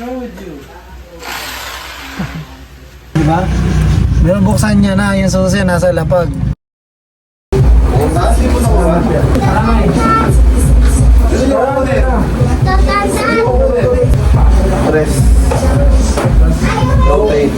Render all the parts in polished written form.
wrong with you? Diba? Pero buksan niya na yung susi nasa lapag. Press. Rotate.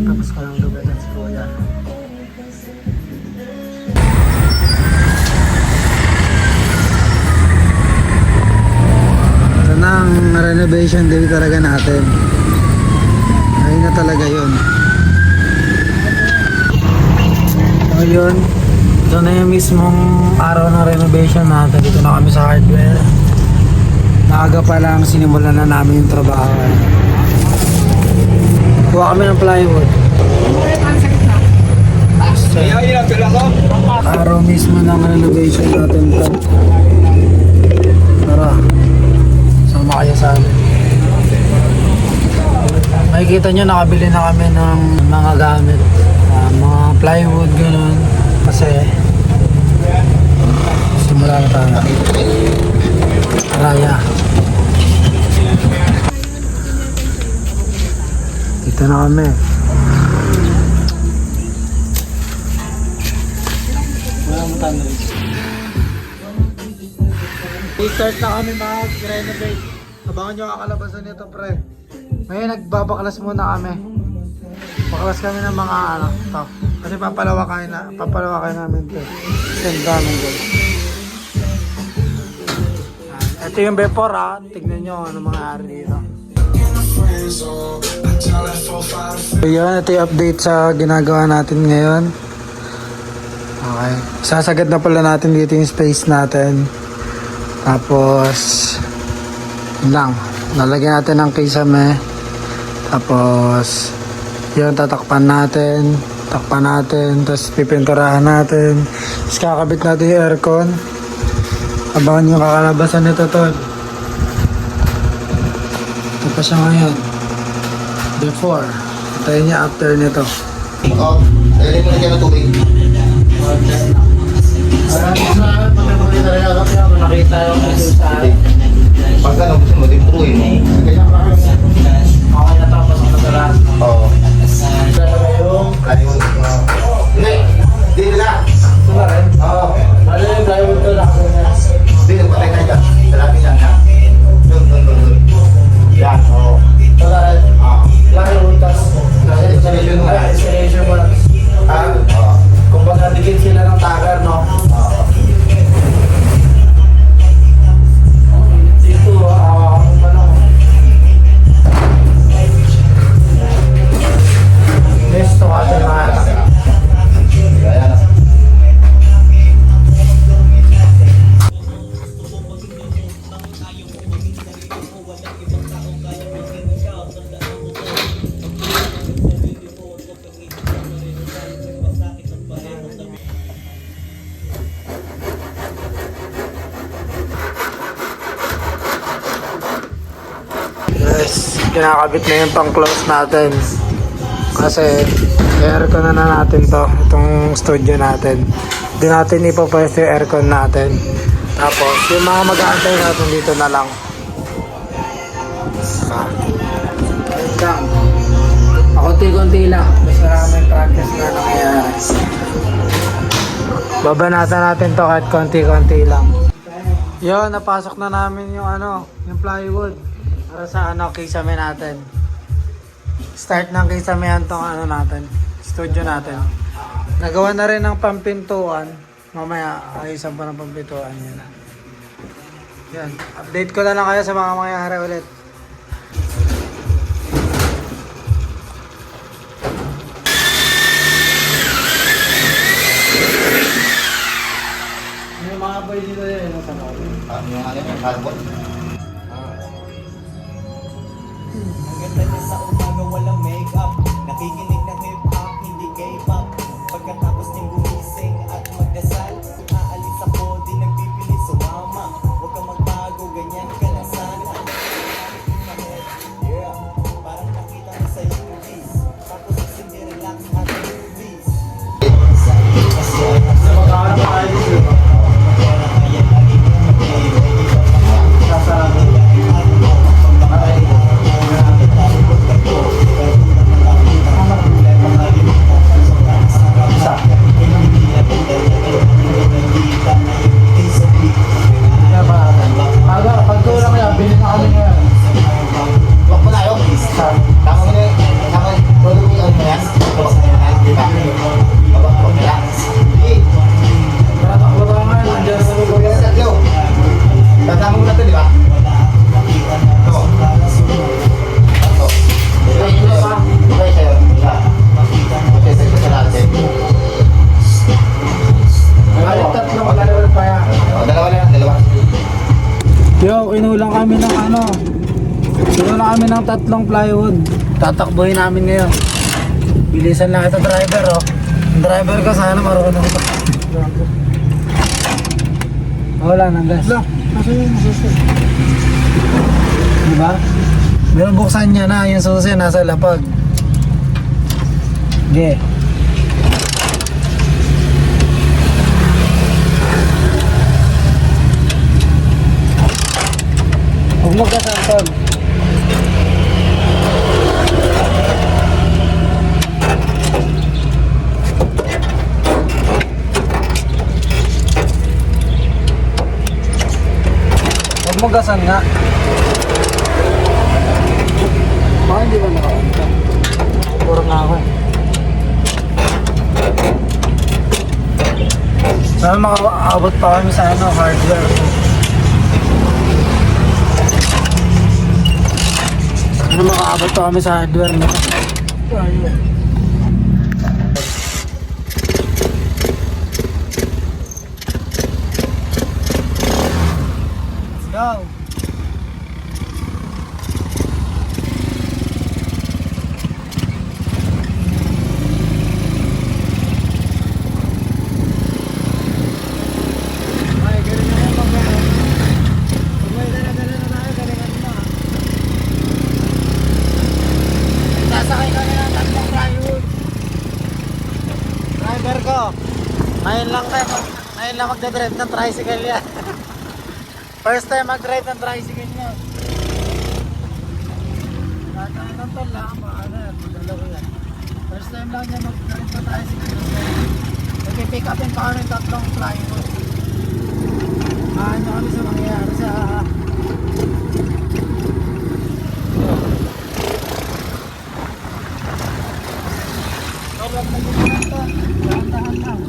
Tapos ka lang lugat si Kuya. Ito na ang renovation day talaga natin. Ayun na talaga yun. So yun, ito na yung mismong araw ng renovation natin. Dito na kami sa hardware. Maaga pa lang sinimulan na namin yung trabaho. Kuha kami ng plywood. Araw mismo ng renovation natin to. Tara, sama kayo sa amin. Makikita nyo, nakabili na kami ng mga gamit, mga plywood, gano'n. Kasi simula na tayo. Raya. Dito na kami. I-start na kami mag-renovate. Abangan nyo kakalabasan nito, pre. Ngayon nagbabaklas muna kami. Baklas kami ng mga ano to. Kasi papalawakain namin ito. Ganda namin ito. Ito yung before ha. Tignan nyo ano mangyari dito. So yun, ito yung update sa ginagawa natin ngayon. Okay. Sasagad na pala natin dito yung space natin. Tapos yun lang. Lalagyan natin ng kisame. Tapos yun, tatakpan natin. Takpan natin. Tapos pipinturahan natin. Tapos kakabit natin yung aircon. Abangan yung kakalabasan nito, tol. Ito pa siya ngayon. Before. Tayo niya after nito. Dali mo na dyan ang tubig. Nakita yung sa Pag ano, gusto mo, dimpuin mo. okay na tapos ang madalas. Oo. Plywood. Hindi. Hindi nila. Ito na rin. Oo. Ano yung plywood to na ako na? Hindi, nagpatay tayo dyan. Salamin yan. Dun. Yan. Oo. Ito na rin. Plywood tas Installation mo. installation mo. Oo. Kung baga dikit sila ng tagar, no? Dito, ano? Nesto ka sa mga Ayan. Yes, kinakabit na yung pang-close natin. Kasi aircon na natin to, itong studio natin. Doon natin ipapwesto yung aircon natin. Tapos yung mga mag-aantay natin dito na lang. Ayun lang. Pakunti-kunti lang. Basta may practice na nangyayari. Babanatan natin to kahit konti-konti lang. Yun, napasok na namin yung yung plywood. Para sa kisame natin. Start ng kisamehan tong natin, studio natin. Nagawa na rin ng pampintuan. Mamaya ayusan pa ng pampintuan yan. Yan, update ko na lang kayo sa mga mangyayari ulit. May mga boy dito yun, sa mga boy. Yung carbon. Ang ganda niya sa umaga walang makeup. Nakikinig ng hip-hop, hindi K-pop. Pagkatapos niyang gumising at magdasal kami ng ano. Bili na kami ng 3 plywood. Tatakbuhin namin ngayon. Bilisan lang ito driver oh. Yung driver ko sana marunong ito. Wala nang gas. Wala. Nasa yung susi. Diba? Pero buksan niya na yung susi nasa lapag. Hindi. Huwag mo gasantol. Huwag mo gasan nga. Baka hindi ba nakaunta? Puro nga ako eh. Sana makaabot pa kami sa ano, hardware. Sana makaabot pa kami sa hardware nito. Let's go! Sasakay kami ng 3 plywood. Driver ko. Ngayon lang magdadrive ng tricycle yan. First time mag-drive ng tricycle niya. Tatay ng tol lang. Ano yan? Dalawa yan. First time lang niya mag-drive ng tricycle. Nag-pick upin pa kami ng 3 plywood. Ano kami sa mangyayari sa... Huwag na gano'n ito. Dahan-dahan lang.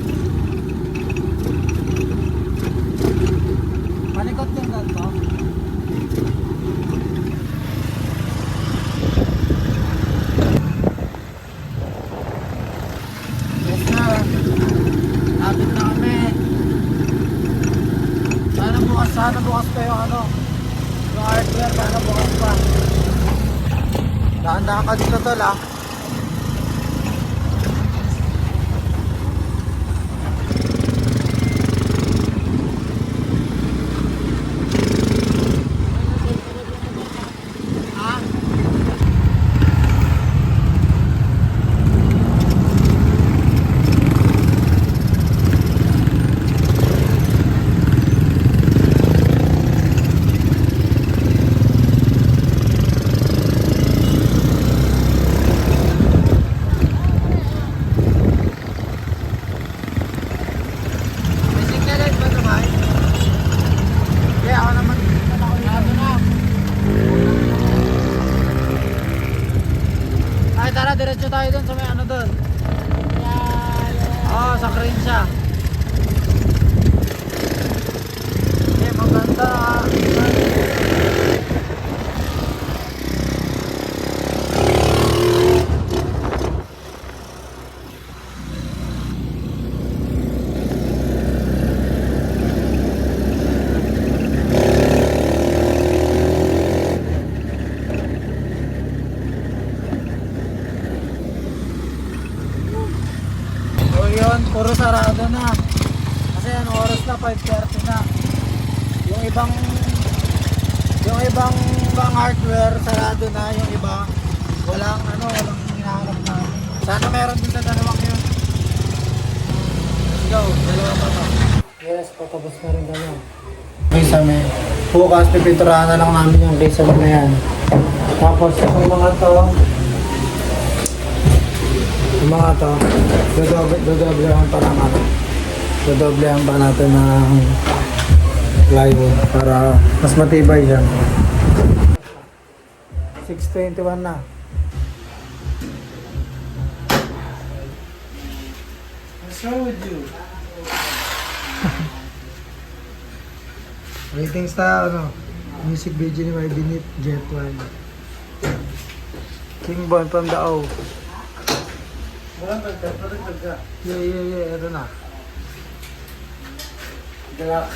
Malikot yung ganito. Yes na. Lapit na kami. Sana bukas pa yung ano. Yung hardware, sana bukas pa. Dahan-dahan ka dito tol ah. Tara, diretso tayo dun sa may ano dun. Oo, sa crane siya. Okay, maganda. Yun, puro sarado na. Kasi ano oras na 5:30 na. Yung ibang hardware sarado na, yung iba walang hinahanap na. Sana meron din sa dalawang yun. Let's go, dalawa pa to. Yes, patapos na rin kami. Okay, sa may bukas pipinturahan na lang namin yung case na yan. Tapos yung mga to dodoblehan pa naman. Dodoblehan pa natin ng plywood para mas matibay siya. 6:21 na. What's wrong with you? Waiting sa music video ni Binit Jet 1. King Bon from the O. Walang tagka. Yeah, ito na. Galak.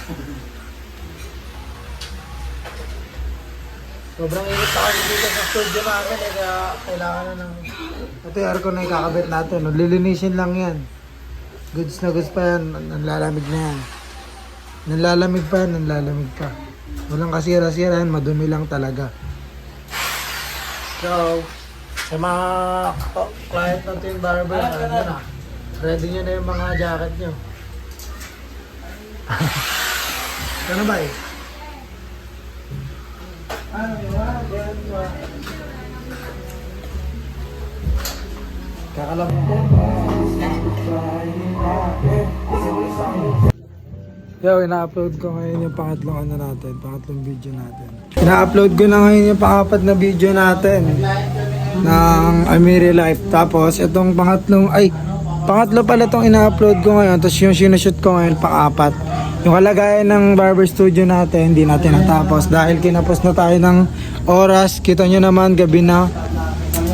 Sobrang init na kasi dito sa studio namin eh, kaya kailangan na ng... Ito yung aircon na ikakabit natin, no? Lilinisin lang yan. Goods na goods pa yan, nanlalamig na yan. Nanlalamig pa yan, nanlalamig pa. Walang kasira-sira yan, madumi lang talaga. So, sa mga client ng Twin Barber, alam nyo na. Ready nyo na yung mga jacket nyo. Ano ba eh? Kakalap ko. Yo, ina-upload ko ngayon yung pangatlong ano natin, pangatlong video natin. Ina-upload ko na ngayon yung pangapat na video natin ng Amiri Life. Tapos itong pangatlo pala itong ina-upload ko ngayon. Tapos yung sinushoot ko ngayon, pang-apat. Yung kalagayan ng barber studio natin, hindi natin natapos dahil kinapos na tayo ng oras. Kita nyo naman, gabi na.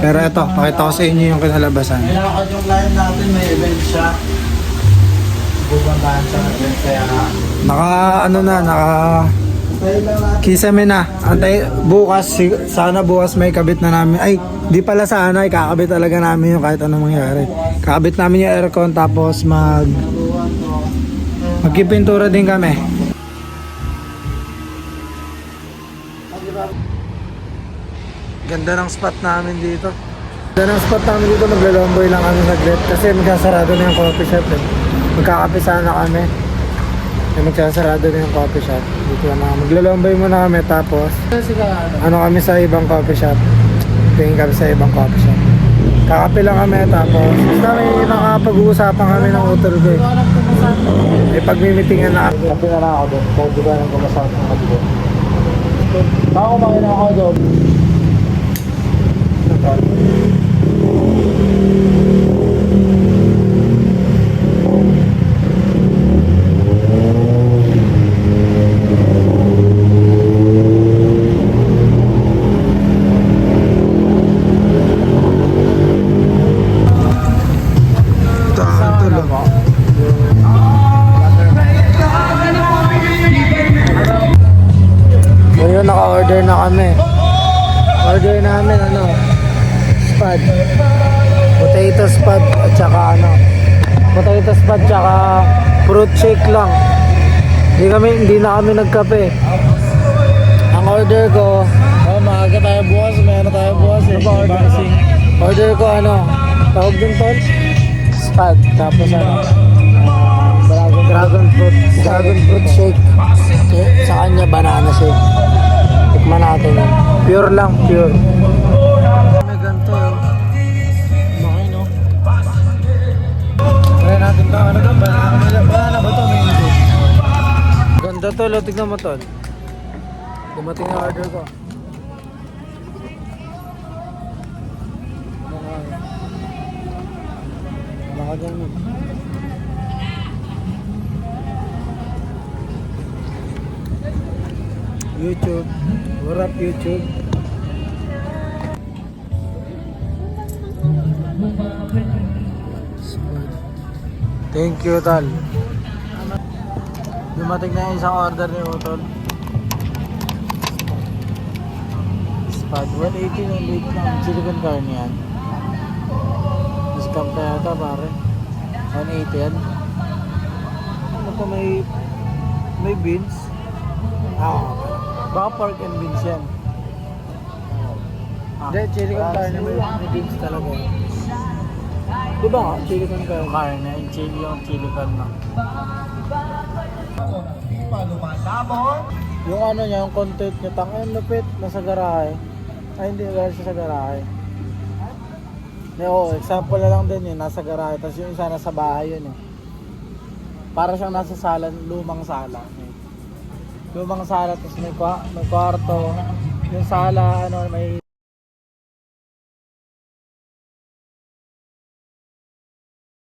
Pero ito, pakita ko sa inyo yung kinalabasan. Kailangan yung client natin, may event siya. Bubantahan siya ng event, kaya naka kisame na. Antay, bukas, sana bukas may kabit na namin. Ay, di pala sana, kakabit talaga namin yung kahit anong mangyari. Kakabit namin yung aircon, tapos magkipintura din kami. Ganda ng spot namin dito. Maglalomboy lang kami saglit kasi magkasarado na yung coffee shop eh. Magkakape sana kami. Magsasarado na yung coffee shop. Dito na maglalomboy muna kami tapos kami sa ibang coffee shop. Tingin kami sa ibang coffee shop. Kakape lang kami tapos basta may nakapag-uusapan kami ng utol ko eh. May pagmimitingan na ako. Kape na lang ako doon. Pwede ba nang kumasama ng kape doon? Baka kumain ako doon. Ngayon naka-order na kami. Order namin spud. Potato spud at saka potato spud tsaka fruit shake lang. Hindi na kami nagkape. Ang order ko, maaga tayo bukas, may tayo bukas eh. Order ko tawag din tol? Spud, tapos dragon fruit shake. Sa kanya banana shake. Tikman natin yun. Pure lang, pure. May ganito yun. Bakay no? Try natin ba? Banana ba ito? Ganda tol, tignan mo tol. Dumating na order ko. Nakaganon. YouTube. What up YouTube? Thank you tal. Dumating na yung isang order ni Utol. Spud 180 ng late ng silicone carne yan. Discount na yata pare. 180 yan. Ano pa may beans? Baka pork and beans yan. Hindi, chili con carne may beans talaga. Diba nga, chili con carne, yung chili con na. Yung niya, yung content niya, tangin lupit, nasa garahe. Ay hindi, galing siya sa garahe. Example na lang din yun, nasa garahe, tapos yung isa nasa bahay yun eh. Para siyang nasa sala, lumang sala. Lumang sala, tapos may kwarto. Yung sala, may